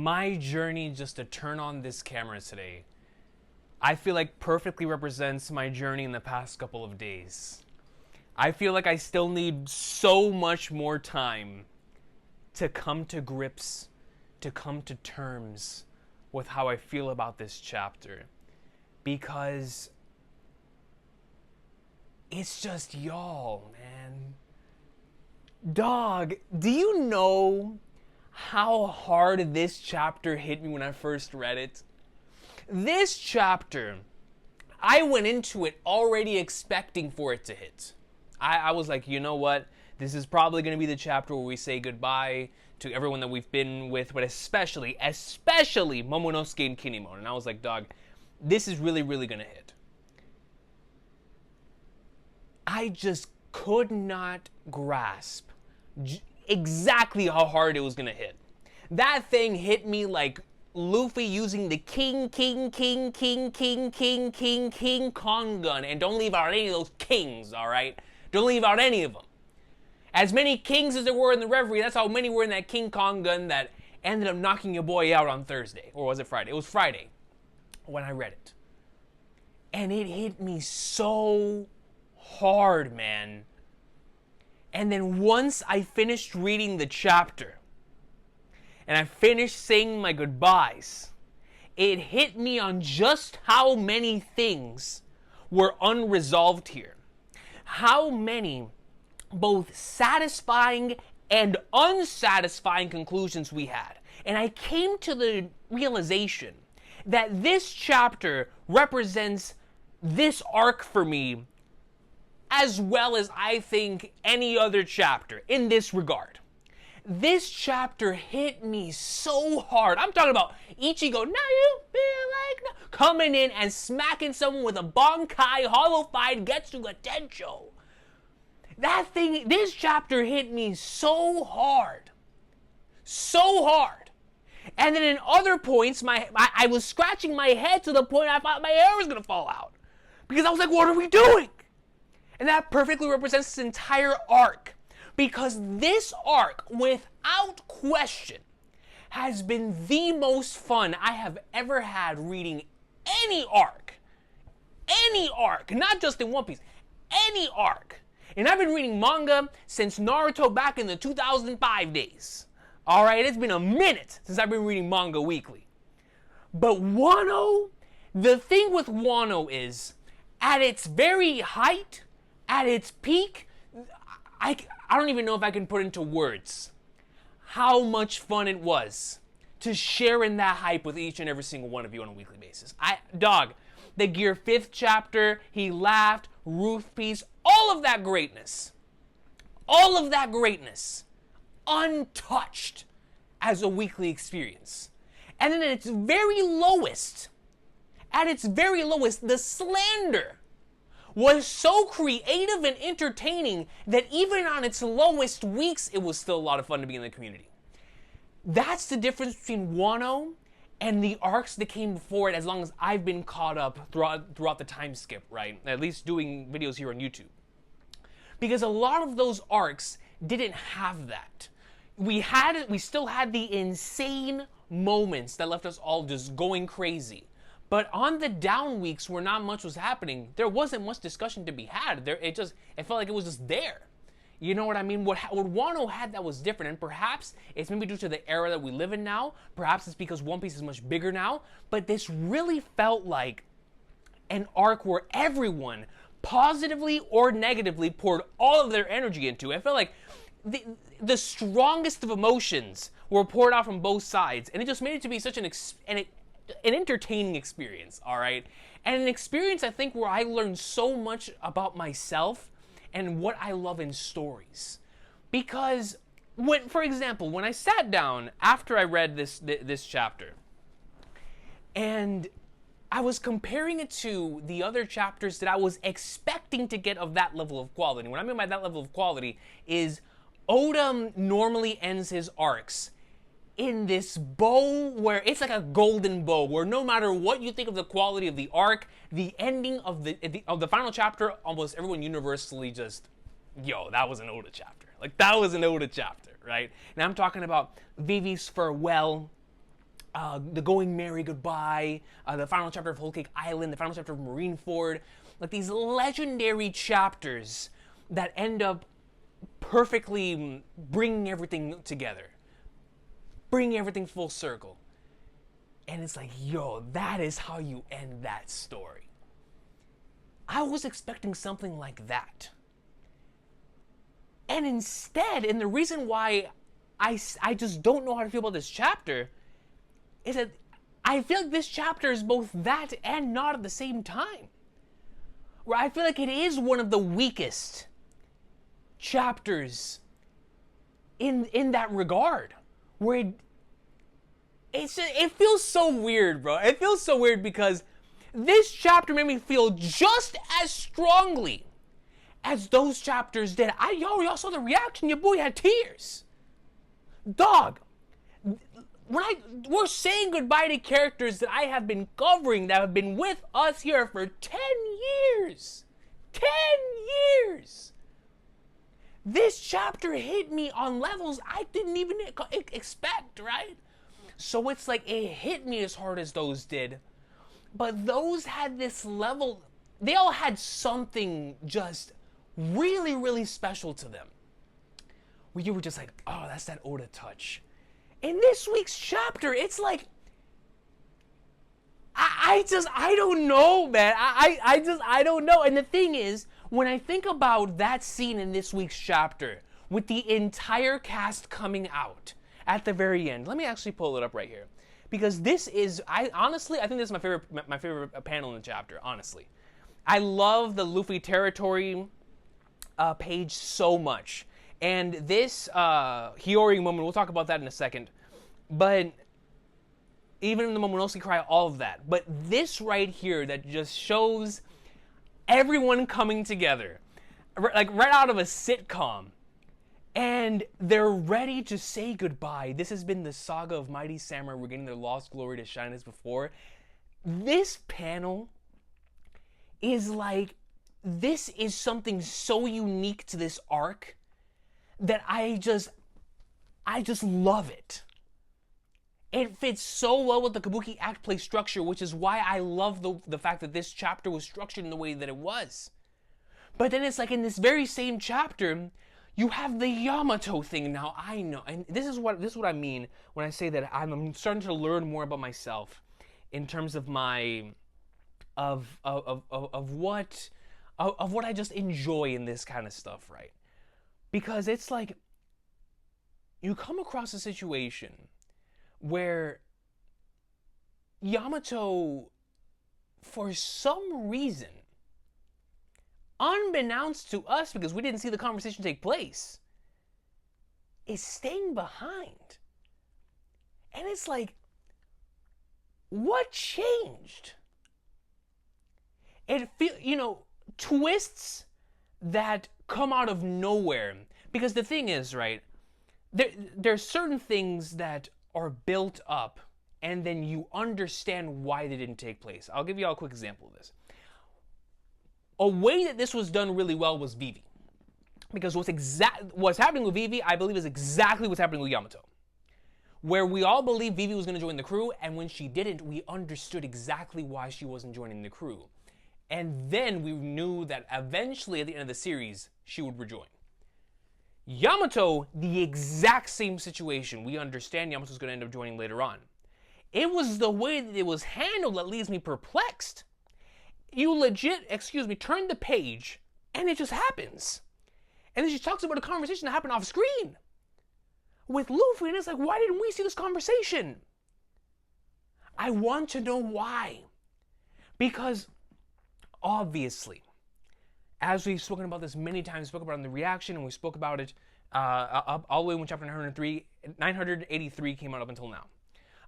my journey just to turn on this camera today, I feel like perfectly represents my journey in the past couple of days. I feel like I still need so much more time to come to grips, to come to terms with how I feel about this chapter. Because it's just y'all, man. Dog, do you know how hard this chapter hit me when I first read it? This chapter, I went into it already expecting for it to hit. I was like, you know what? This is probably going to be the chapter where we say goodbye to everyone that we've been with, but especially Momonosuke and Kinemon. And I was like, dog, this is really, really going to hit. I just could not grasp exactly how hard it was going to hit. That thing hit me like Luffy using the King Kong gun. And don't leave out any of those kings, alright? Don't leave out any of them. As many kings as there were in the Reverie, that's how many were in that King Kong gun that ended up knocking your boy out on Thursday. Or was it Friday? It was Friday when I read it. And it hit me so hard, man. And then once I finished reading the chapter, and I finished saying my goodbyes, it hit me on just how many things were unresolved here. How many both satisfying and unsatisfying conclusions we had. And I came to the realization that this chapter represents this arc for me as well as I think any other chapter in this regard. This chapter hit me so hard. I'm talking about Ichigo, now you feel like no, coming in and smacking someone with a Bankai Hollow-fied Getsuga Tencho. That thing, this chapter hit me so hard. So hard. And then in other points, I was scratching my head to the point I thought my hair was going to fall out. Because I was like, what are we doing? And that perfectly represents this entire arc. Because this arc, without question, has been the most fun I have ever had reading any arc. Any arc. Not just in One Piece. Any arc. And I've been reading manga since Naruto back in the 2005 days. Alright, it's been a minute since I've been reading manga weekly. But Wano, the thing with Wano is, at its very height, at its peak, I don't even know if I can put into words how much fun it was to share in that hype with each and every single one of you on a weekly basis. The Gear 5th chapter, he laughed, Roof Piece, all of that greatness, untouched as a weekly experience. And then at its very lowest, the slander was so creative and entertaining that even on its lowest weeks, it was still a lot of fun to be in the community. That's the difference between Wano and the arcs that came before it, as long as I've been caught up throughout the time skip, right? At least doing videos here on YouTube. Because a lot of those arcs didn't have that. We still had the insane moments that left us all just going crazy. But on the down weeks where not much was happening, there wasn't much discussion to be had. It felt like it was just there. You know what I mean? What Wano had that was different, and perhaps it's maybe due to the era that we live in now. Perhaps it's because One Piece is much bigger now. But this really felt like an arc where everyone, positively or negatively, poured all of their energy into it. I felt like the strongest of emotions were poured out from both sides, and it just made it to be such an entertaining experience, all right? And an experience, I think, where I learned so much about myself and what I love in stories. Because, for example, when I sat down after I read this chapter, and I was comparing it to the other chapters that I was expecting to get of that level of quality. What I mean by that level of quality is Oda normally ends his arcs in this bow where it's like a golden bow, where no matter what you think of the quality of the arc, the ending of the final chapter, almost everyone universally just, yo, that was an Oda chapter. Like, that was an Oda chapter, right? Now I'm talking about Vivi's farewell, the Going Merry Goodbye, the final chapter of Whole Cake Island, the final chapter of Marineford, like these legendary chapters that end up perfectly bringing everything together, bringing everything full circle. And it's like, yo, that is how you end that story. I was expecting something like that. And instead, and the reason why I just don't know how to feel about this chapter is that I feel like this chapter is both that and not at the same time. Where I feel like it is one of the weakest chapters in that regard. Where it feels so weird, bro. It feels so weird because this chapter made me feel just as strongly as those chapters did. Y'all saw the reaction. Your boy had tears. Dog. We're saying goodbye to characters that I have been covering, that have been with us here for 10 years. 10 years. This chapter hit me on levels I didn't even expect, right? So it's like it hit me as hard as those did. But those had this level, they all had something just really, really special to them. Where you were just like, oh, that's that Oda touch. In this week's chapter, it's like, I don't know, man. I don't know. And the thing is, when I think about that scene in this week's chapter, with the entire cast coming out at the very end, let me actually pull it up right here. Because this is, I think this is my favorite panel in the chapter, honestly. I love the Luffy territory page so much. And this Hiyori moment, we'll talk about that in a second. But even in the Momonosuke cry, all of that. But this right here that just shows everyone coming together, like right out of a sitcom. And they're ready to say goodbye. This has been the saga of mighty samurai regaining their lost glory to shine as before. This panel is like, this is something so unique to this arc that I just love it. It fits so well with the Kabuki act play structure, which is why I love the fact that this chapter was structured in the way that it was. But then it's like in this very same chapter, you have the Yamato thing. Now I know, and this is what I mean when I say that I'm starting to learn more about myself in terms of my of what I just enjoy in this kind of stuff, right? Because it's like you come across a situation where Yamato, for some reason, unbeknownst to us, because we didn't see the conversation take place, is staying behind. And it's like, what changed? It twists that come out of nowhere. Because the thing is, right, there's certain things that are built up and then you understand why they didn't take place. I'll give you all a quick example of this. A way that this was done really well was Vivi. Because what's happening with Vivi, I believe, is exactly what's happening with Yamato. Where we all believed Vivi was going to join the crew, and when she didn't, we understood exactly why she wasn't joining the crew. And then we knew that eventually, at the end of the series, she would rejoin. Yamato, the exact same situation. We understand Yamato's going to end up joining later on. It was the way that it was handled that leaves me perplexed. You legit, turn the page, and it just happens. And then she talks about a conversation that happened off screen with Luffy, and it's like, why didn't we see this conversation? I want to know why. Because, obviously, as we've spoken about this many times, we spoke about it in the reaction, and we spoke about it all the way when chapter 983 came out up until now,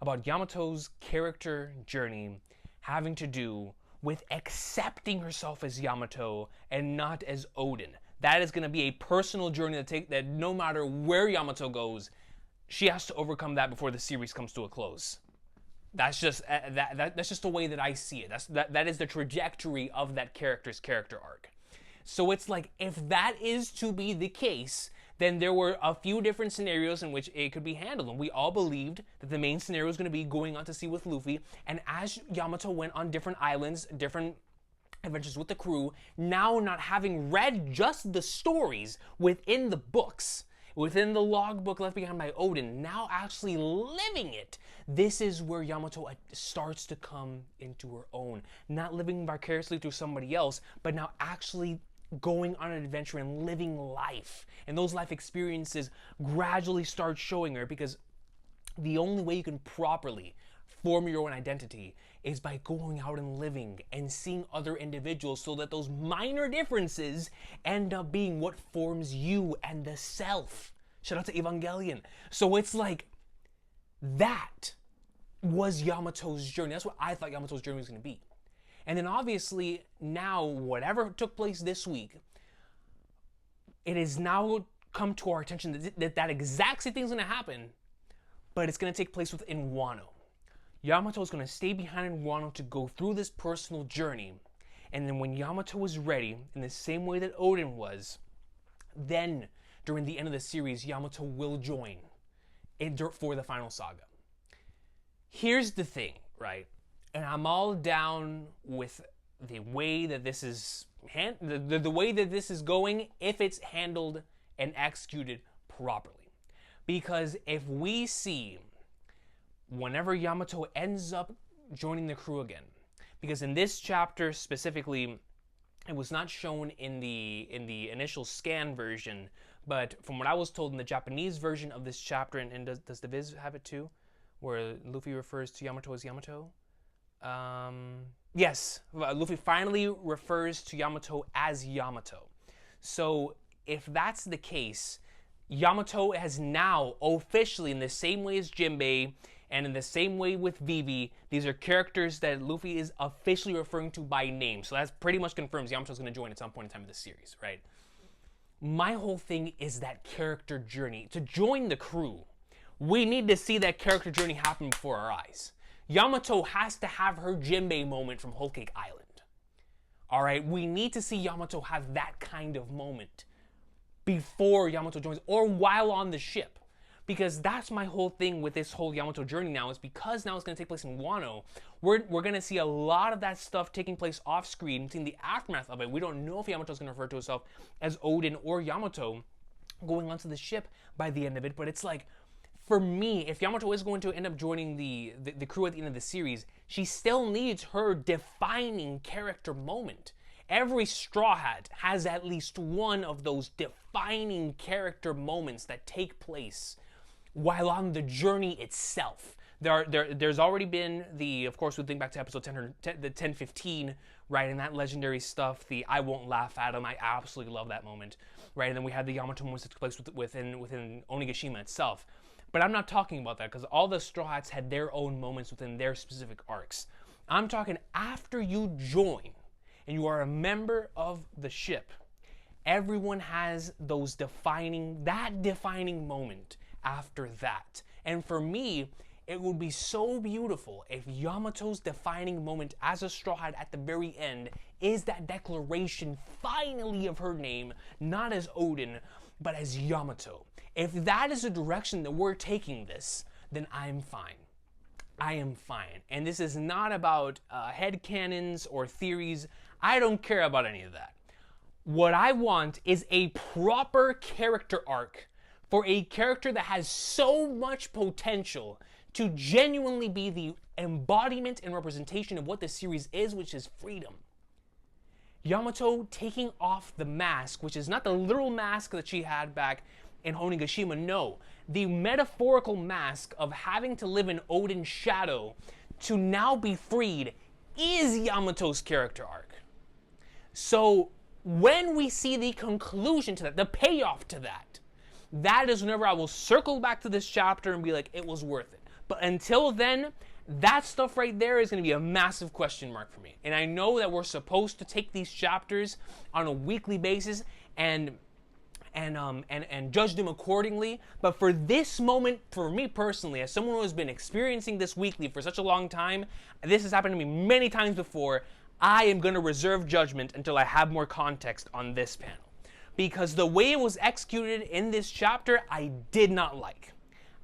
about Yamato's character journey having to do with accepting herself as Yamato and not as Odin. That is going to be a personal journey that no matter where Yamato goes, she has to overcome that before the series comes to a close. That's just that's just the way that I see it. That is the trajectory of that character's character arc. So it's like, if that is to be the case, then there were a few different scenarios in which it could be handled. And we all believed that the main scenario was going to be going out to sea with Luffy. And as Yamato went on different islands, different adventures with the crew, now not having read just the stories within the books, within the logbook left behind by Oden, now actually living it, this is where Yamato starts to come into her own. Not living vicariously through somebody else, but now actually going on an adventure and living life. And those life experiences gradually start showing her, because the only way you can properly form your own identity is by going out and living and seeing other individuals, so that those minor differences end up being what forms you and the self. Shout out to Evangelion. So it's like, that was Yamato's journey. That's what I thought Yamato's journey was going to be. And then obviously now, whatever took place this week, it has now come to our attention that exact same thing's going to happen, but it's going to take place within Wano. Yamato is going to stay behind in Wano to go through this personal journey. And then when Yamato is ready, in the same way that Oden was, then during the end of the series, Yamato will join for the final saga. Here's the thing, right? And I'm all down with the way that this is the way that this is going, if it's handled and executed properly. Because if we see, whenever Yamato ends up joining the crew again, because in this chapter specifically, it was not shown in the initial scan version, but from what I was told in the Japanese version of this chapter, and does the Viz have it too, where Luffy refers to Yamato as Yamato? Yes, Luffy finally refers to Yamato as Yamato. So if that's the case, Yamato has now officially, in the same way as Jinbei, and in the same way with Vivi, these are characters that Luffy is officially referring to by name. So that pretty much confirms Yamato's going to join at some point in time in this series, right? My whole thing is that character journey. To join the crew, we need to see that character journey happen before our eyes. Yamato has to have her Jinbei moment from Whole Cake Island. Alright, we need to see Yamato have that kind of moment before Yamato joins, or while on the ship. Because that's my whole thing with this whole Yamato journey now, is because now it's going to take place in Wano, we're going to see a lot of that stuff taking place off screen, seeing the aftermath of it. We don't know if Yamato's going to refer to himself as Oden or Yamato going onto the ship by the end of it, but it's like, for me, if Yamato is going to end up joining the crew at the end of the series, she still needs her defining character moment. Every Straw Hat has at least one of those defining character moments that take place while on the journey itself. There's already been of course, we think back to episode 10, the 1015, right, and that legendary stuff, the I won't laugh at him, I absolutely love that moment, right, and then we had the Yamato moments that took place within Onigashima itself. But I'm not talking about that, because all the Straw Hats had their own moments within their specific arcs. I'm talking after you join, and you are a member of the ship, everyone has that defining moment after that. And for me, it would be so beautiful if Yamato's defining moment as a Straw Hat at the very end is that declaration finally of her name, not as Oden, but as Yamato. If that is the direction that we're taking this, then I'm fine. I am fine. And this is not about headcanons or theories. I don't care about any of that. What I want is a proper character arc for a character that has so much potential to genuinely be the embodiment and representation of what the series is, which is freedom. Yamato taking off the mask, which is not the literal mask that she had back in Onigashima, no. The metaphorical mask of having to live in Oden's shadow to now be freed is Yamato's character arc. So when we see the conclusion to that, the payoff to that, that is whenever I will circle back to this chapter and be like, it was worth it. But until then, that stuff right there is going to be a massive question mark for me. And I know that we're supposed to take these chapters on a weekly basis and judge them accordingly. But for this moment, for me personally, as someone who has been experiencing this weekly for such a long time, this has happened to me many times before, I am going to reserve judgment until I have more context on this panel. because the way it was executed in this chapter, I did not like.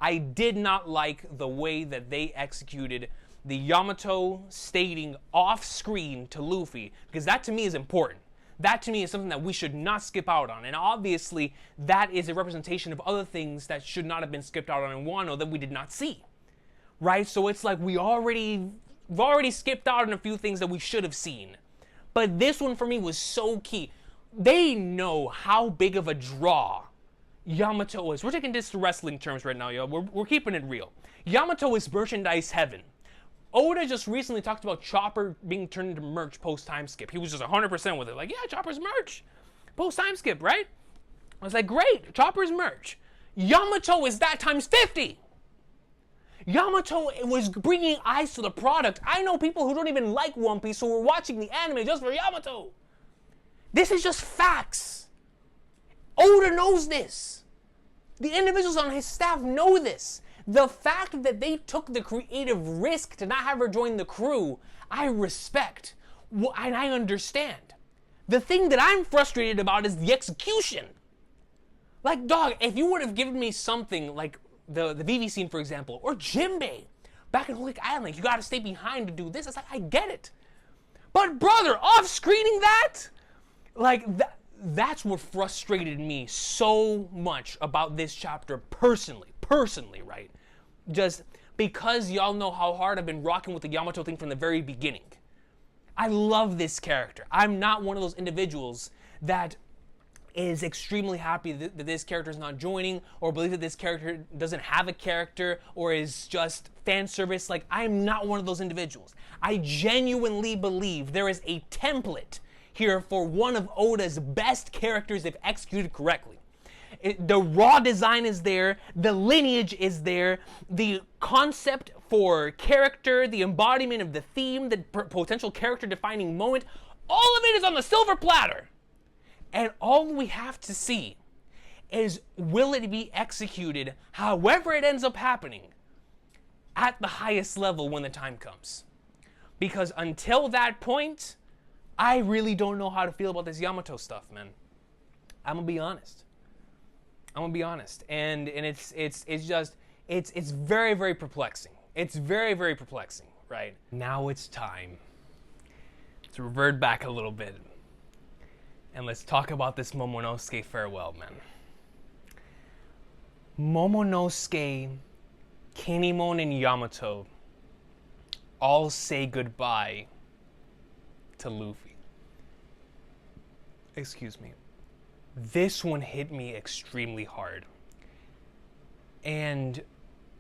I did not like the way that they executed the Yamato stating off screen to Luffy, because that to me is important. That to me is something that we should not skip out on. And obviously, that is a representation of other things that should not have been skipped out on in Wano that we did not see. Right? So it's like we've already skipped out on a few things that we should have seen. But this one for me was so key. They know how big of a draw Yamato is. We're taking this to wrestling terms right now, yo. We're keeping it real. Yamato is merchandise heaven. Oda just recently talked about Chopper being turned into merch post-time skip. He was just 100% with it. Like, yeah, Chopper's merch. Post-time skip, right? I was like, great, Chopper's merch. Yamato is that times 50. Yamato was bringing eyes to the product. I know people who don't even like One Piece who were watching the anime just for Yamato. This is just facts. Oda knows this. The individuals on his staff know this. The fact that they took the creative risk to not have her join the crew, I respect, and I understand. The thing that I'm frustrated about is the execution. Like, dog, if you would have given me something like the Vivi scene, for example, or Jinbei, back in Holy Island, like, you gotta stay behind to do this, it's like, I get it. But brother, off-screening that? Like, that's what frustrated me so much about this chapter personally, right? Just because y'all know how hard I've been rocking with the Yamato thing from the very beginning. I love this character. I'm not one of those individuals that is extremely happy that this character is not joining, or believe that this character doesn't have a character, or is just fan service. Like, I'm not one of those individuals. I genuinely believe there is a template here for one of Oda's best characters if executed correctly. The raw design is there, the lineage is there, the concept for character, the embodiment of the theme, the potential character defining moment, all of it is on the silver platter. And all we have to see is, will it be executed however it ends up happening at the highest level when the time comes? Because until that point, I really don't know how to feel about this Yamato stuff, man. I'm gonna be honest. And it's very, very perplexing. It's very, very perplexing, right? Now it's time to revert back a little bit. And let's talk about this Momonosuke farewell, man. Momonosuke, Kinemon, and Yamato all say goodbye to Luffy. Excuse me. This one hit me extremely hard. And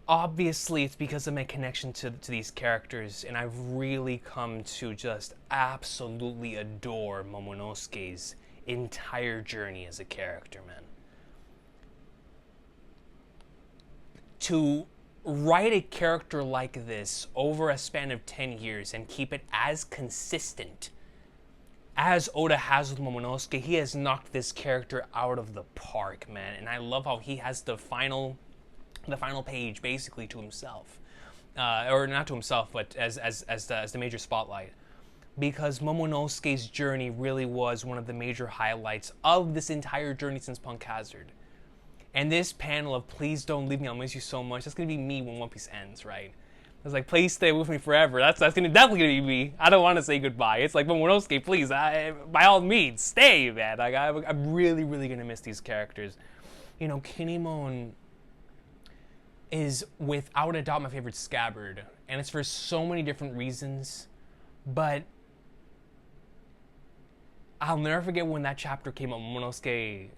obviously it's because of my connection to these characters, and I've really come to just absolutely adore Momonosuke's entire journey as a character, man. To write a character like this over a span of 10 years and keep it as consistent as Oda has with Momonosuke, he has knocked this character out of the park, man. And I love how he has the final page basically to himself, or not to himself, but as the major spotlight, because Momonosuke's journey really was one of the major highlights of this entire journey since Punk Hazard. And this panel of "Please don't leave me, I'll miss you so much," that's gonna be me when One Piece ends, right? It's like, please stay with me forever. That's definitely gonna be me. I don't want to say goodbye. It's like, Momonosuke, please, by all means, stay, man. Like, I'm really, really gonna miss these characters. You know, Kinemon is without a doubt my favorite scabbard, and it's for so many different reasons. But I'll never forget when that chapter came up, Momonosuke,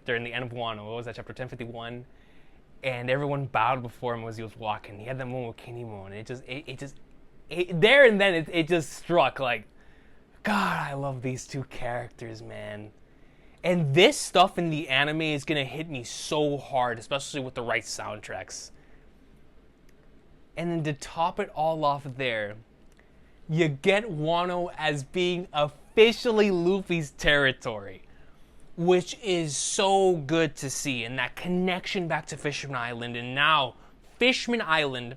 during the end of Wano. What was that, chapter 1051? And everyone bowed before him as he was walking. He had that moment with Kinemon, and there and then it just struck, like, God, I love these two characters, man. And this stuff in the anime is gonna hit me so hard, especially with the right soundtracks. And then to top it all off there, you get Wano as being officially Luffy's territory, which is so good to see, and that connection back to Fishman Island. And now Fishman Island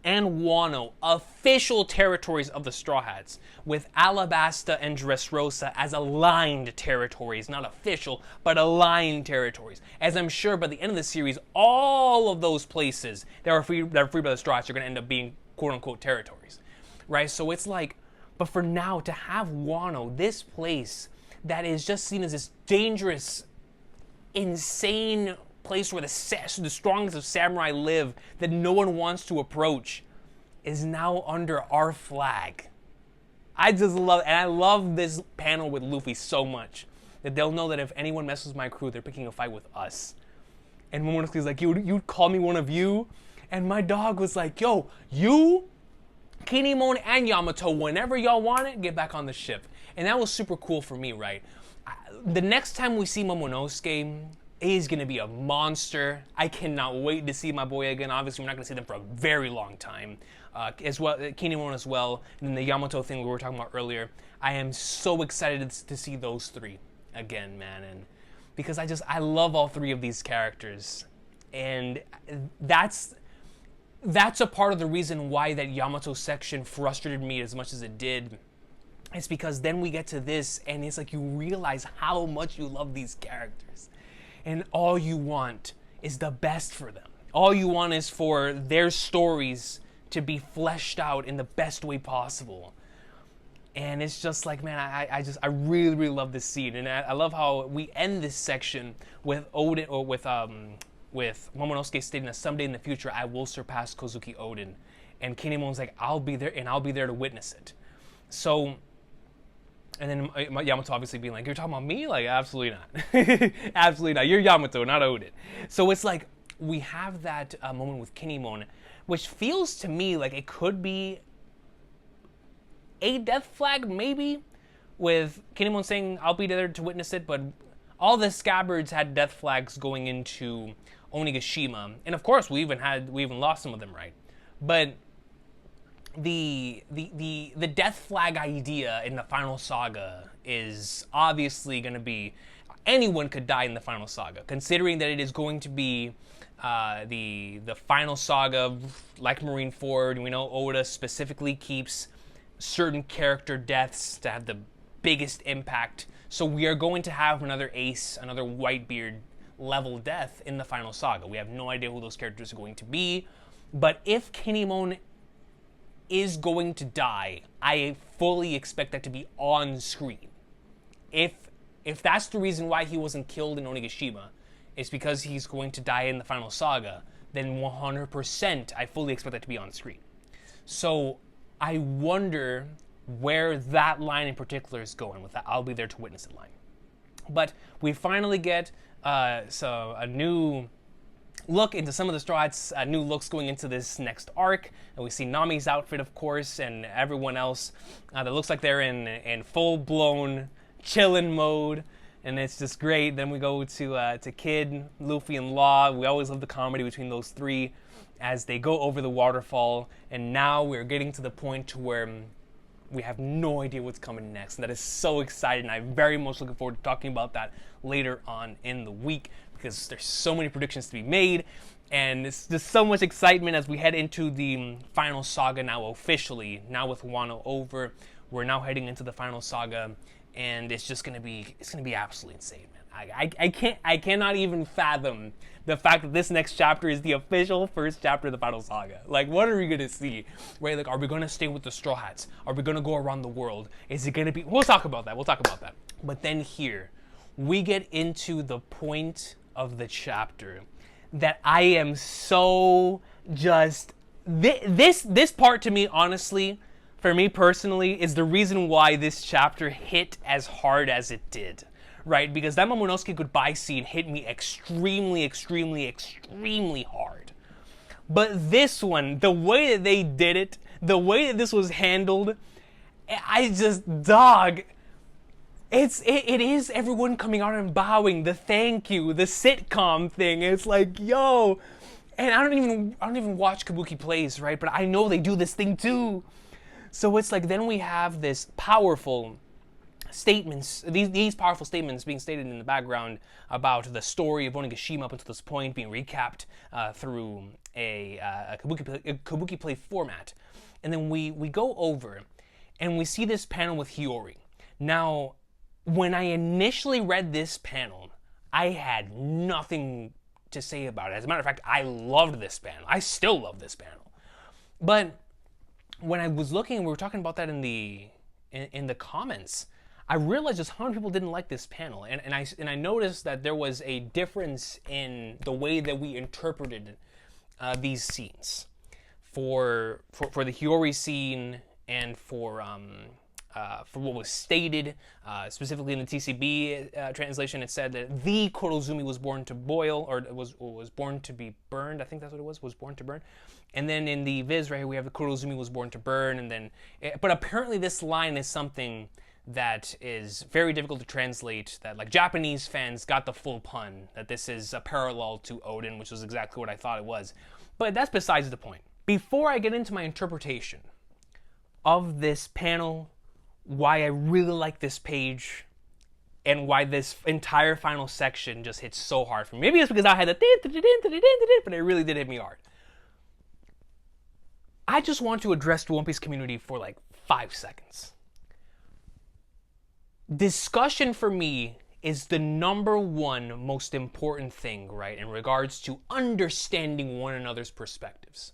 and Wano official territories of the Straw Hats, with Alabasta and Dressrosa as aligned territories, not official, but aligned territories. As I'm sure by the end of the series, all of those places that are free by the Straw Hats are going to end up being quote-unquote territories, right? So it's like, but for now, to have Wano, this place that is just seen as this dangerous, insane place where the strongest of samurai live, that no one wants to approach, is now under our flag. I just love it. And I love this panel with Luffy so much that they'll know that if anyone messes with my crew, they're picking a fight with us. And Momonosuke's like, you'd call me one of you? And my dog was like, yo, you, Kinemon, and Yamato, whenever y'all want it, get back on the ship. And that was super cool for me, right? The next time we see Momonosuke, he's going to be a monster. I cannot wait to see my boy again. Obviously, we're not going to see them for a very long time. As well, Kinemon as well, and then the Yamato thing we were talking about earlier. I am so excited to see those three again, man. And because I love all three of these characters. And that's a part of the reason why that Yamato section frustrated me as much as it did. It's because then we get to this, and it's like you realize how much you love these characters. And all you want is the best for them. All you want is for their stories to be fleshed out in the best way possible. And it's just like, man, I really, really love this scene. And I love how we end this section with Odin, or with Momonosuke stating that someday in the future I will surpass Kozuki Odin. And Kinemon's like, I'll be there, and I'll be there to witness it. So, and then Yamato obviously being like, you're talking about me? Like, absolutely not. Absolutely not. You're Yamato, not Odin. So it's like, we have that moment with Kinemon, which feels to me like it could be a death flag, maybe, with Kinemon saying, I'll be there to witness it, but all the scabbards had death flags going into Onigashima. And of course, we even lost some of them, right? But the death flag idea in the final saga is obviously going to be, anyone could die in the final saga, considering that it is going to be the final saga, like Marineford. We know Oda specifically keeps certain character deaths to have the biggest impact. So we are going to have another Ace, another Whitebeard level death in the final saga. We have no idea who those characters are going to be, but if Kinemon is going to die, I fully expect that to be on screen. If that's the reason why he wasn't killed in Onigashima, it's because he's going to die in the final saga, then 100% I fully expect that to be on screen. So I wonder where that line in particular is going with that I'll be there to witness it line. But we finally get a new look into some of the Straw Hats, new looks going into this next arc. And we see Nami's outfit, of course, and everyone else that looks like they're in full-blown chillin' mode. And it's just great. Then we go to Kid, Luffy, and Law. We always love the comedy between those three as they go over the waterfall. And now we're getting to the point to where we have no idea what's coming next. And that is so exciting. I'm very much looking forward to talking about that later on in the week, because there's so many predictions to be made. And it's just so much excitement as we head into the final saga now officially. Now with Wano over, we're now heading into the final saga. And it's gonna be absolutely insane, man. I cannot even fathom the fact that this next chapter is the official first chapter of the final saga. Like, what are we gonna see? Right? Like, are we gonna stay with the Straw Hats? Are we gonna go around the world? Is it gonna be? We'll talk about that. But then here, we get into the point of the chapter that I am so just this part to me, honestly. For me personally, is the reason why this chapter hit as hard as it did, right? Because that Momonosuke goodbye scene hit me extremely, extremely, extremely hard. But this one, the way that they did it, the way that this was handled, it is everyone coming out and bowing, the thank you, the sitcom thing. It's like, yo, and I don't even watch Kabuki plays, right? But I know they do this thing too. So it's like, then we have this powerful statements, these powerful statements being stated in the background about the story of Onigashima up until this point being recapped through a kabuki play format. And then we go over and we see this panel with Hiyori. Now, when I initially read this panel, I had nothing to say about it. As a matter of fact, I loved this panel. I still love this panel. But when I was looking, we were talking about that in the comments, I realized just how many people didn't like this panel, and I noticed that there was a difference in the way that we interpreted these scenes for the Hiyori scene and for what was stated specifically in the TCB translation. It said that the Kurozumi was born to boil, or was born to be burned. I think that's what it was born to burn. And then in the Viz right here, we have the Kurozumi was born to burn, and then, but apparently this line is something that is very difficult to translate, that like Japanese fans got the full pun, that this is a parallel to Odin, which was exactly what I thought it was. But that's besides the point. Before I get into my interpretation of this panel, why I really like this page, and why this entire final section just hits so hard for me. Maybe it's because I had the but it really did hit me hard. I just want to address the One Piece community for like 5 seconds. Discussion for me is the number one most important thing, right, in regards to understanding one another's perspectives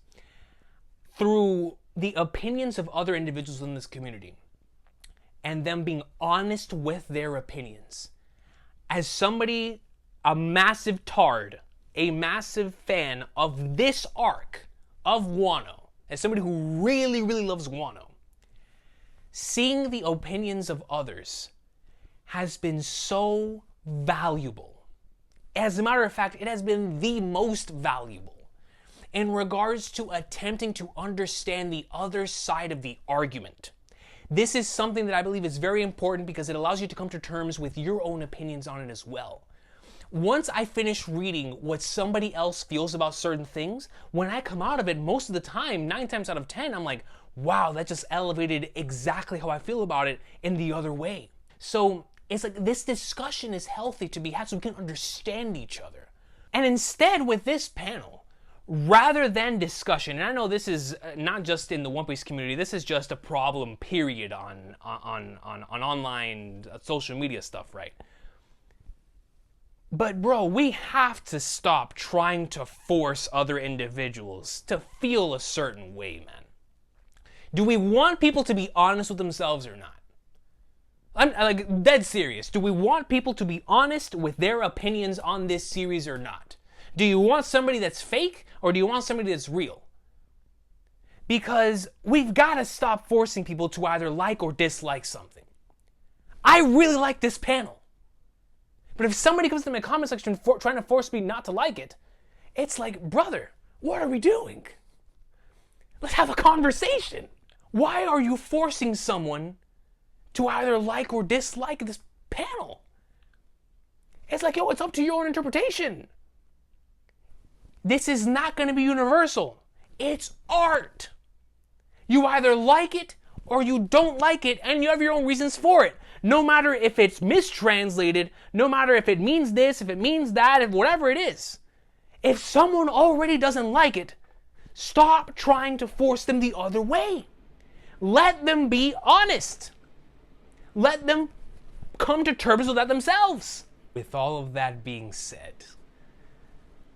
through the opinions of other individuals in this community and them being honest with their opinions. As somebody, a massive tard, a massive fan of this arc of Wano, as somebody who really, really loves Wano, seeing the opinions of others has been so valuable. As a matter of fact, it has been the most valuable in regards to attempting to understand the other side of the argument. This is something that I believe is very important because it allows you to come to terms with your own opinions on it as well. Once I finish reading what somebody else feels about certain things, when I come out of it, most of the time, 9 times out of 10, I'm like, wow, that just elevated exactly how I feel about it in the other way. So it's like this discussion is healthy to be had so we can understand each other. And instead, with this panel, rather than discussion, and I know this is not just in the One Piece community, this is just a problem, period, on online social media stuff, right? But bro, we have to stop trying to force other individuals to feel a certain way, man. Do we want people to be honest with themselves or not? I'm like dead serious. Do we want people to be honest with their opinions on this series or not? Do you want somebody that's fake or do you want somebody that's real? Because we've got to stop forcing people to either like or dislike something. I really like this panel. But if somebody comes to my comment section trying to force me not to like it, it's like, brother, what are we doing? Let's have a conversation. Why are you forcing someone to either like or dislike this panel? It's like, yo, it's up to your own interpretation. This is not going to be universal. It's art. You either like it or you don't like it, and you have your own reasons for it. No matter if it's mistranslated, no matter if it means this, if it means that, if whatever it is. If someone already doesn't like it, stop trying to force them the other way. Let them be honest. Let them come to terms with that themselves. With all of that being said,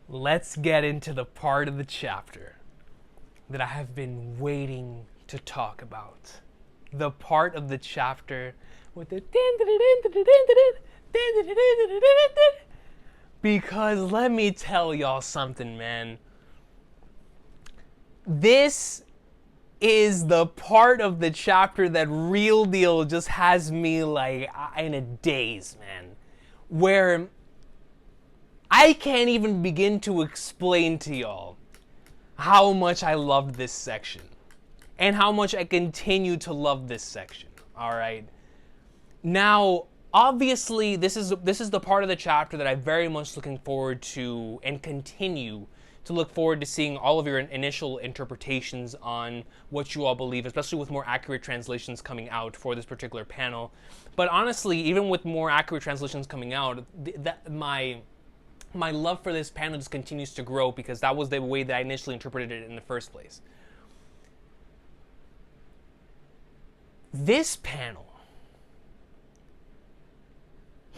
let's get into the part of the chapter that I have been waiting to talk about. The part of the chapter with the because let me tell y'all something, man. This is the part of the chapter that real deal just has me like in a daze, man. Where I can't even begin to explain to y'all how much I loved this section. And how much I continue to love this section. Alright? Now, obviously, this is the part of the chapter that I'm very much looking forward to and continue to look forward to seeing all of your initial interpretations on what you all believe, especially with more accurate translations coming out for this particular panel. But honestly, even with more accurate translations coming out, my love for this panel just continues to grow, because that was the way that I initially interpreted it in the first place. This panel,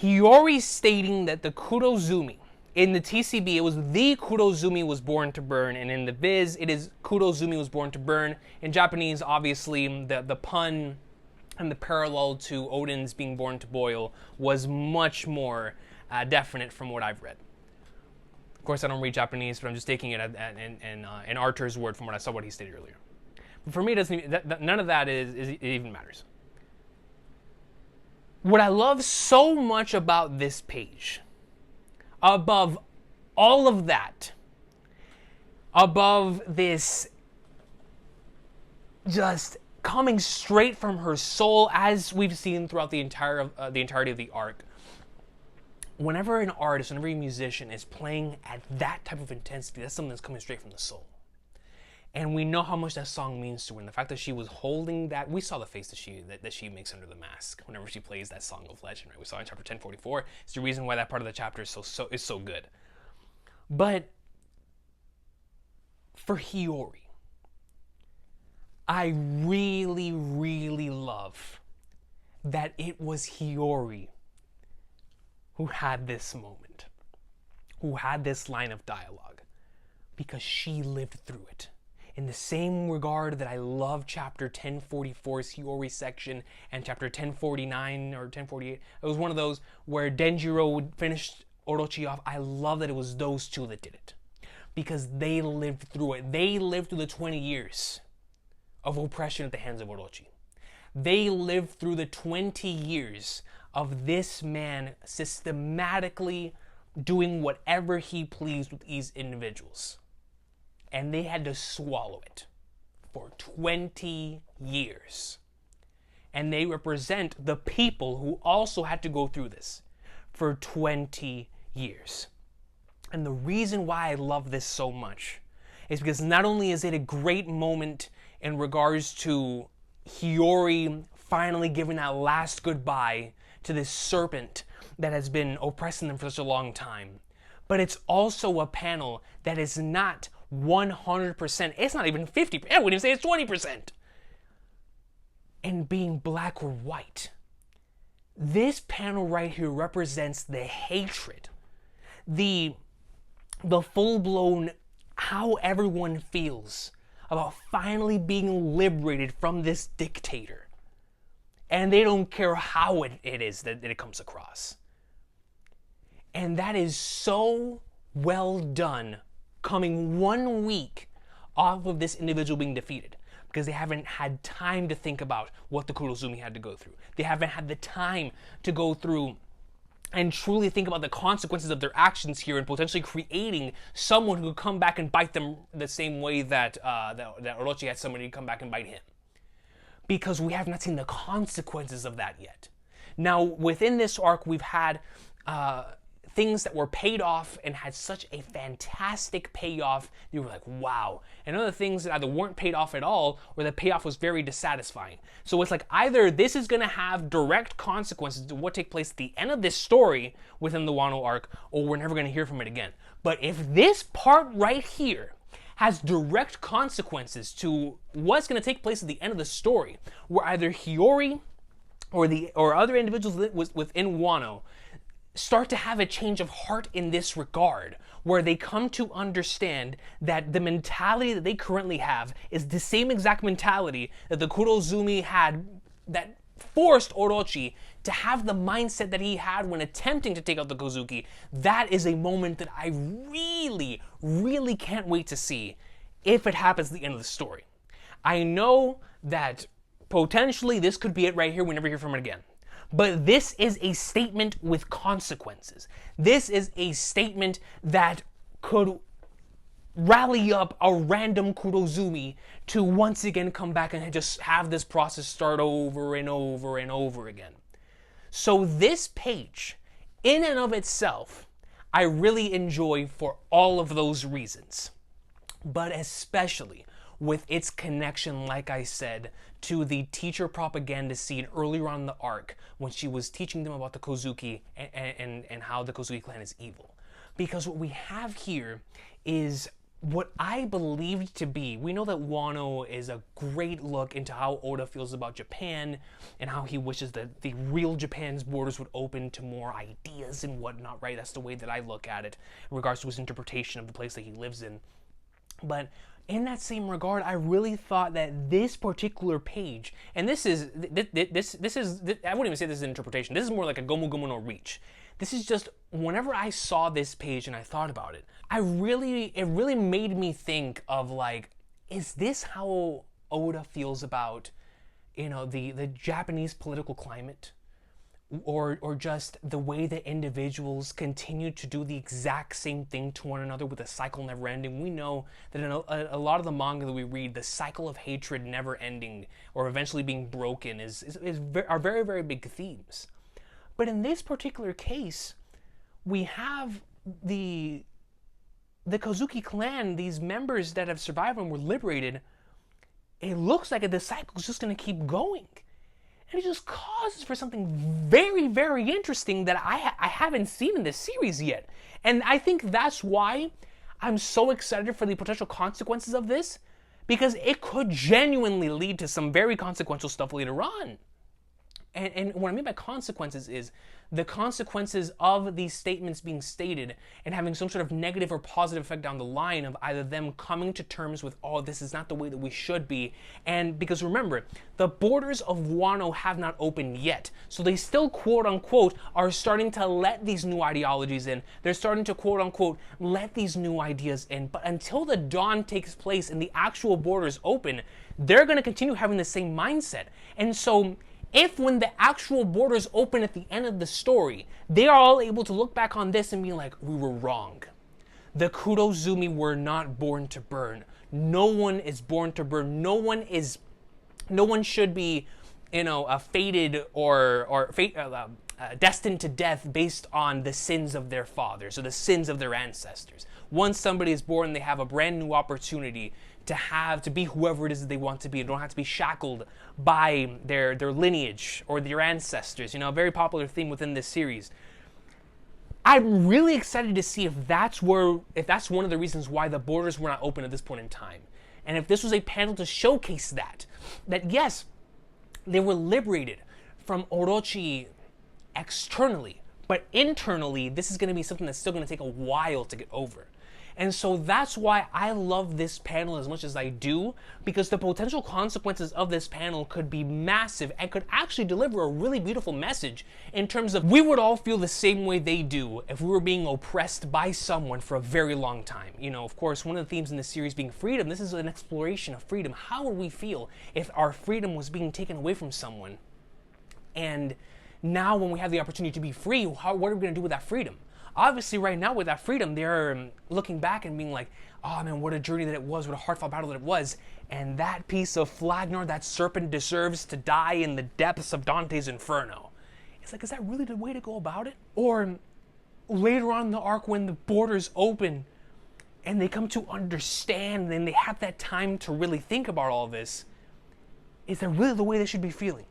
Hiyori stating that the Kurozumi, in the TCB, it was the Kurozumi was born to burn, and in the Viz, it is Kurozumi was born to burn. In Japanese, obviously, the pun and the parallel to Odin's being born to boil was much more definite from what I've read. Of course, I don't read Japanese, but I'm just taking it in Arthur's word from what I saw what he stated earlier. But for me, it doesn't. None of that it even matters. What I love so much about this page, above all of that, above this just coming straight from her soul, as we've seen throughout the entirety of the arc, whenever an artist, whenever a musician is playing at that type of intensity, that's something that's coming straight from the soul. And we know how much that song means to her. And the fact that she was holding that, we saw the face that she makes under the mask whenever she plays that Song of Legend, right? We saw in chapter 1044. It's the reason why that part of the chapter is so good. But for Hiyori, I really, really love that it was Hiyori who had this moment, who had this line of dialogue, because she lived through it. In the same regard that I love chapter 1044's Hiyori section and chapter 1049 or 1048, it was one of those where Denjiro finished Orochi off. I love that it was those two that did it, because they lived through it. They lived through the 20 years of oppression at the hands of Orochi. They lived through the 20 years of this man systematically doing whatever he pleased with these individuals. And they had to swallow it for 20 years. And they represent the people who also had to go through this for 20 years. And the reason why I love this so much is because not only is it a great moment in regards to Hiyori finally giving that last goodbye to this serpent that has been oppressing them for such a long time, but it's also a panel that is not 100%, it's not even 50%, I wouldn't even say it's 20%, and being black or white. This panel right here represents the hatred, the full-blown how everyone feels about finally being liberated from this dictator. And they don't care how it is that it comes across. And that is so well done, coming 1 week off of this individual being defeated, because they haven't had time to think about what the Kurozumi had to go through. They haven't had the time to go through and truly think about the consequences of their actions here, and potentially creating someone who could come back and bite them the same way that Orochi had somebody come back and bite him. Because we have not seen the consequences of that yet. Now, within this arc, we've had things that were paid off and had such a fantastic payoff. You were like, wow. And other things that either weren't paid off at all, or the payoff was very dissatisfying. So it's like either this is going to have direct consequences to what take place at the end of this story within the Wano arc, or we're never going to hear from it again. But if this part right here has direct consequences to what's going to take place at the end of the story, where either Hiyori or other individuals within Wano start to have a change of heart in this regard, where they come to understand that the mentality that they currently have is the same exact mentality that the Kurozumi had, that forced Orochi to have the mindset that he had when attempting to take out the Kozuki. That is a moment that I really, really can't wait to see if it happens at the end of the story. I know that potentially this could be it right here. We never hear from it again. But this is a statement with consequences. This is a statement that could rally up a random Kurozumi to once again come back and just have this process start over and over and over again. So this page, in and of itself, I really enjoy for all of those reasons. but especially with its connection, like I said, to the teacher propaganda scene earlier on in the arc when she was teaching them about the Kozuki and how the Kozuki clan is evil. Because what we have here is what I believe to be, we know that Wano is a great look into how Oda feels about Japan and how he wishes that the real Japan's borders would open to more ideas and whatnot, right? That's the way that I look at it in regards to his interpretation of the place that he lives in. But in that same regard, I really thought that this particular page, and this is, I wouldn't even say this is an interpretation. This is more like a Gomu Gomu no Reach. This is just, whenever I saw this page and I thought about it, it really made me think of like, is this how Oda feels about, you know, the Japanese political climate? Or just the way that individuals continue to do the exact same thing to one another with a cycle never ending. We know that in a lot of the manga that we read, the cycle of hatred never ending or eventually being broken are very, very big themes. But in this particular case, we have the Kozuki clan, these members that have survived and were liberated. It looks like the cycle is just going to keep going. And it just causes for something very, very interesting that I haven't seen in this series yet. And I think that's why I'm so excited for the potential consequences of this, because it could genuinely lead to some very consequential stuff later on. And what I mean by consequences is the consequences of these statements being stated and having some sort of negative or positive effect down the line of either them coming to terms with, oh, this is not the way that we should be. And because remember, the borders of Wano have not opened yet. So they still, quote unquote, are starting to let these new ideologies in. They're starting to, quote unquote, let these new ideas in. But until the dawn takes place and the actual borders open, they're going to continue having the same mindset. And so if when the actual borders open at the end of the story, they are all able to look back on this and be like, we were wrong. The Kurozumi were not born to burn. No one is born to burn. No one should be, fated or destined to death based on the sins of their fathers or the sins of their ancestors. Once somebody is born, they have a brand new opportunity to be whoever it is that they want to be. They don't have to be shackled by their lineage or their ancestors. A very popular theme within this series. I'm really excited to see if that's one of the reasons why the borders were not open at this point in time. And if this was a panel to showcase that yes, they were liberated from Orochi externally, but internally, this is going to be something that's still going to take a while to get over. And so that's why I love this panel as much as I do, because the potential consequences of this panel could be massive and could actually deliver a really beautiful message in terms of we would all feel the same way they do if we were being oppressed by someone for a very long time. Of course, one of the themes in this series being freedom, this is an exploration of freedom. How would we feel if our freedom was being taken away from someone? And now when we have the opportunity to be free, what are we going to do with that freedom? Obviously, right now with that freedom, they're looking back and being like, oh man, what a journey that it was, what a heartfelt battle that it was. And that piece of Flagnar, that serpent, deserves to die in the depths of Dante's Inferno. It's like, is that really the way to go about it? Or later on in the arc when the borders open and they come to understand and they have that time to really think about all this, is that really the way they should be feeling?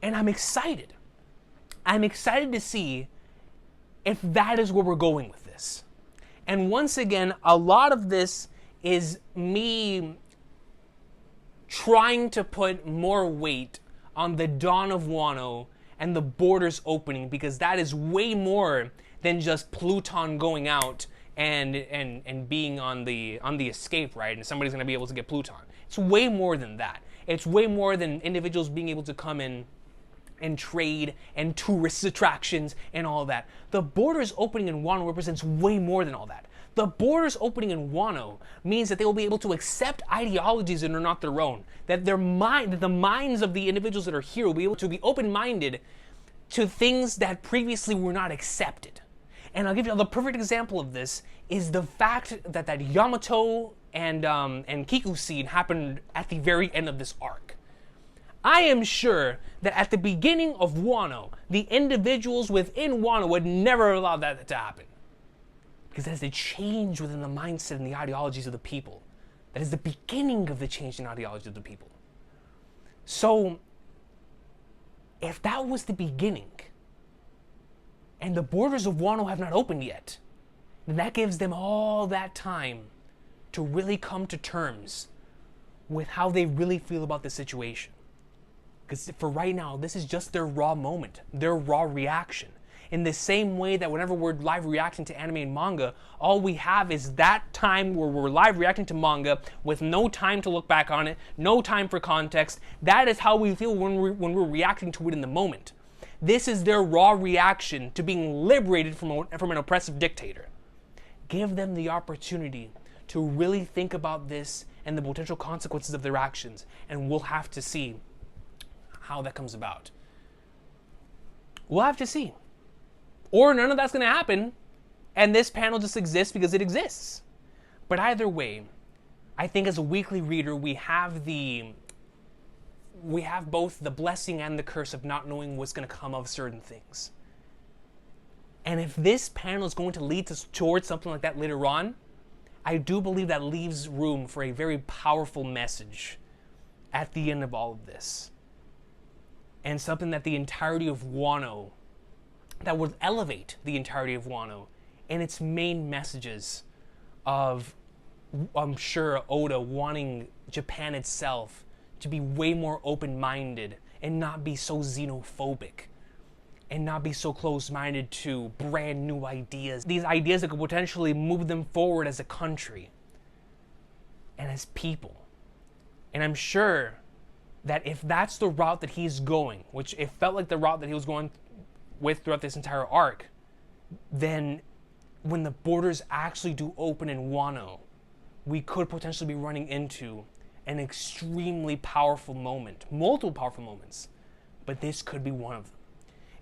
And I'm excited. I'm excited to see if that is where we're going with this. And once again, a lot of this is me trying to put more weight on the dawn of Wano and the borders opening, because that is way more than just Pluton going out and being on the escape, right? And somebody's gonna be able to get Pluton. It's way more than that. It's way more than individuals being able to come in and trade and tourist attractions and all that. The borders opening in Wano represents way more than all that. The borders opening in Wano means that they will be able to accept ideologies that are not their own. That the minds of the individuals that are here will be able to be open-minded to things that previously were not accepted. And I'll give you the perfect example of this is the fact that Yamato and Kiku scene happened at the very end of this arc. I am sure that at the beginning of Wano, the individuals within Wano would never allow that to happen. Because that is a change within the mindset and the ideologies of the people. That is the beginning of the change in ideology of the people. So, if that was the beginning, and the borders of Wano have not opened yet, then that gives them all that time to really come to terms with how they really feel about the situation. Because for right now, this is just their raw moment, their raw reaction. In the same way that whenever we're live reacting to anime and manga, all we have is that time where we're live reacting to manga with no time to look back on it, no time for context. That is how we feel when we're reacting to it in the moment. This is their raw reaction to being liberated from an oppressive dictator. Give them the opportunity to really think about this and the potential consequences of their actions, and we'll have to see how that comes about. We'll have to see. Or none of that's going to happen, and this panel just exists because it exists. But either way, I think as a weekly reader, we have both the blessing and the curse of not knowing what's going to come of certain things. And if this panel is going to lead us towards something like that later on, I do believe that leaves room for a very powerful message at the end of all of this. And something that the entirety of Wano, that would elevate the entirety of Wano and its main messages of, I'm sure, Oda wanting Japan itself to be way more open-minded and not be so xenophobic and not be so close-minded to brand new ideas. These ideas that could potentially move them forward as a country and as people. And I'm sure that if that's the route that he's going, which it felt like the route that he was going with throughout this entire arc, then when the borders actually do open in Wano, we could potentially be running into an extremely powerful moment, multiple powerful moments, but this could be one of them.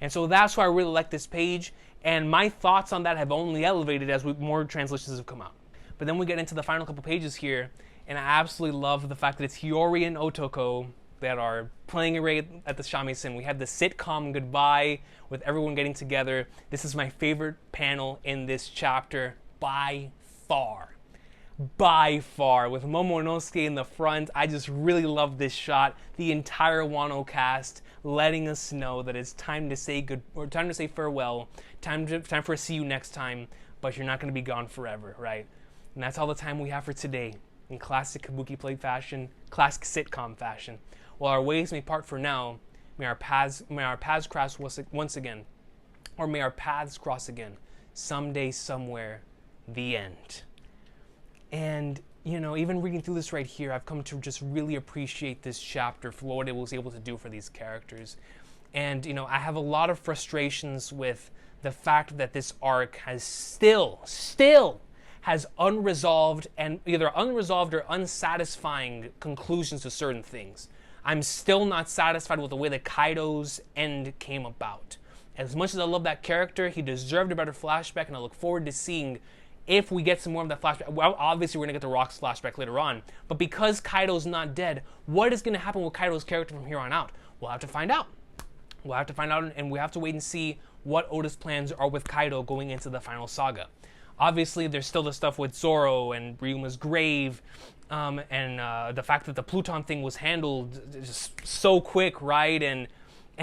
And so that's why I really like this page, and my thoughts on that have only elevated as more translations have come out. But then we get into the final couple pages here, and I absolutely love the fact that it's Hiyori and Otoko that are playing away at the shamisen. We have the sitcom goodbye with everyone getting together. This is my favorite panel in this chapter by far. By far. With Momonosuke in the front, I just really love this shot. The entire Wano cast letting us know that it's time to say time to say farewell, time for a see you next time, but you're not going to be gone forever, right? And that's all the time we have for today in classic kabuki play fashion, classic sitcom fashion. While our ways may part for now, may our paths cross once again, or may our paths cross again, someday, somewhere, the end. And, you know, even reading through this right here, I've come to just really appreciate this chapter for what it was able to do for these characters. And, you know, I have a lot of frustrations with the fact that this arc has still has unresolved and either unresolved or unsatisfying conclusions to certain things. I'm still not satisfied with the way that Kaido's end came about. As much as I love that character, he deserved a better flashback, and I look forward to seeing if we get some more of that flashback. Well, obviously we're going to get the Rock's flashback later on, but because Kaido's not dead, what is going to happen with Kaido's character from here on out? We'll have to find out. We'll have to find out, and we have to wait and see what Oda's plans are with Kaido going into the final saga. Obviously, there's still the stuff with Zoro and Ryuma's grave, and the fact that the Pluton thing was handled just so quick, right? And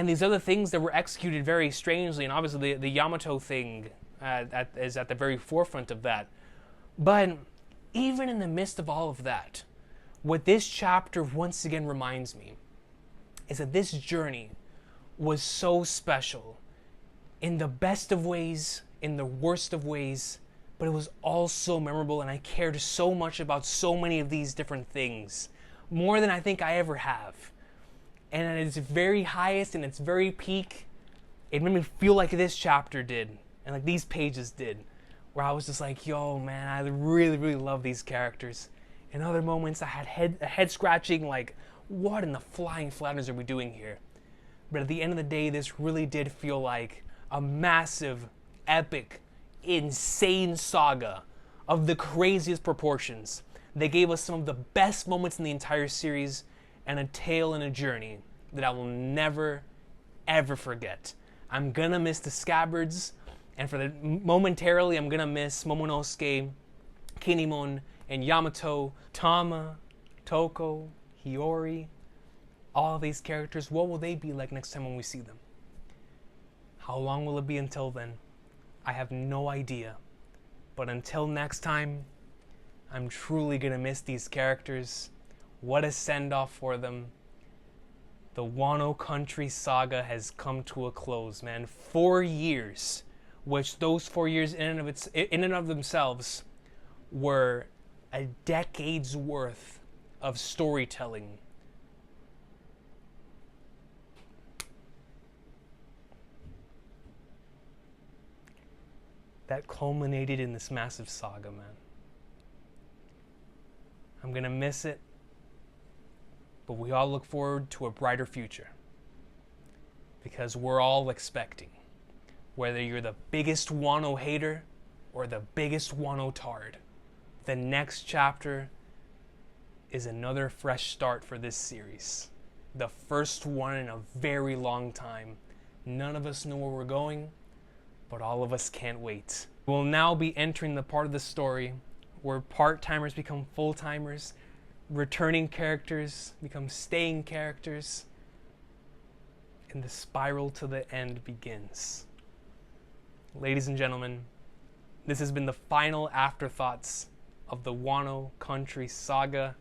these other things that were executed very strangely, and obviously the Yamato thing is at the very forefront of that. But even in the midst of all of that, what this chapter once again reminds me is that this journey was so special in the best of ways, in the worst of ways, but it was all so memorable, and I cared so much about so many of these different things, more than I think I ever have. And at its very highest and its very peak, it made me feel like this chapter did, and like these pages did, where I was just like, yo, man, I really, really love these characters. In other moments, I had a head scratching, like, what in the flying flatters are we doing here? But at the end of the day, this really did feel like a massive, epic, insane saga of the craziest proportions. They gave us some of the best moments in the entire series, and a tale and a journey that I will never, ever forget. I'm gonna miss the scabbards, And for the momentarily, I'm gonna miss Momonosuke, Kinemon, and Yamato, Tama, Toko, Hiyori, all of these characters. What will they be like next time when we see them? How long will it be until then? I have no idea. But until next time, I'm truly gonna miss these characters. What a send-off for them. The Wano Country saga has come to a close, man. 4 years, which those 4 years in and of themselves were a decade's worth of storytelling. That culminated in this massive saga, man. I'm gonna miss it, but we all look forward to a brighter future. Because we're all expecting, whether you're the biggest Wano hater or the biggest Wano tard, the next chapter is another fresh start for this series. The first one in a very long time. None of us know where we're going, but all of us can't wait. We'll now be entering the part of the story where part-timers become full-timers, returning characters become staying characters, and the spiral to the end begins. Ladies and gentlemen, this has been the final afterthoughts of the Wano Country saga.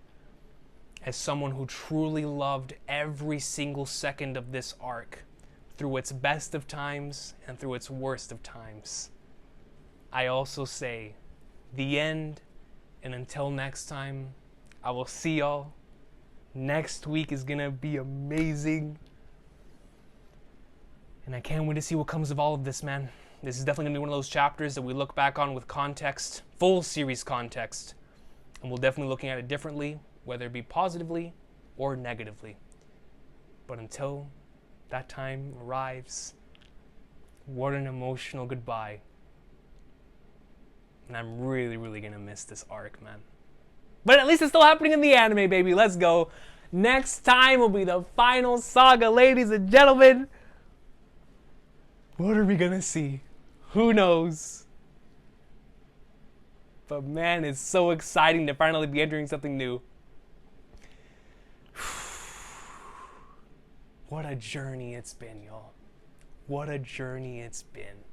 As someone who truly loved every single second of this arc, through its best of times and through its worst of times, I also say the end, and until next time, I will see y'all. Next week is gonna be amazing. And I can't wait to see what comes of all of this, man. This is definitely gonna be one of those chapters that we look back on with context, full series context. And we'll definitely be looking at it differently, whether it be positively or negatively. But until that time arrives, what an emotional goodbye. And I'm really, really gonna miss this arc, man. But at least it's still happening in the anime, baby. Let's go. Next time will be the final saga, ladies and gentlemen. What are we gonna see? Who knows? But man, it's so exciting to finally be entering something new. What a journey it's been, y'all. What a journey it's been.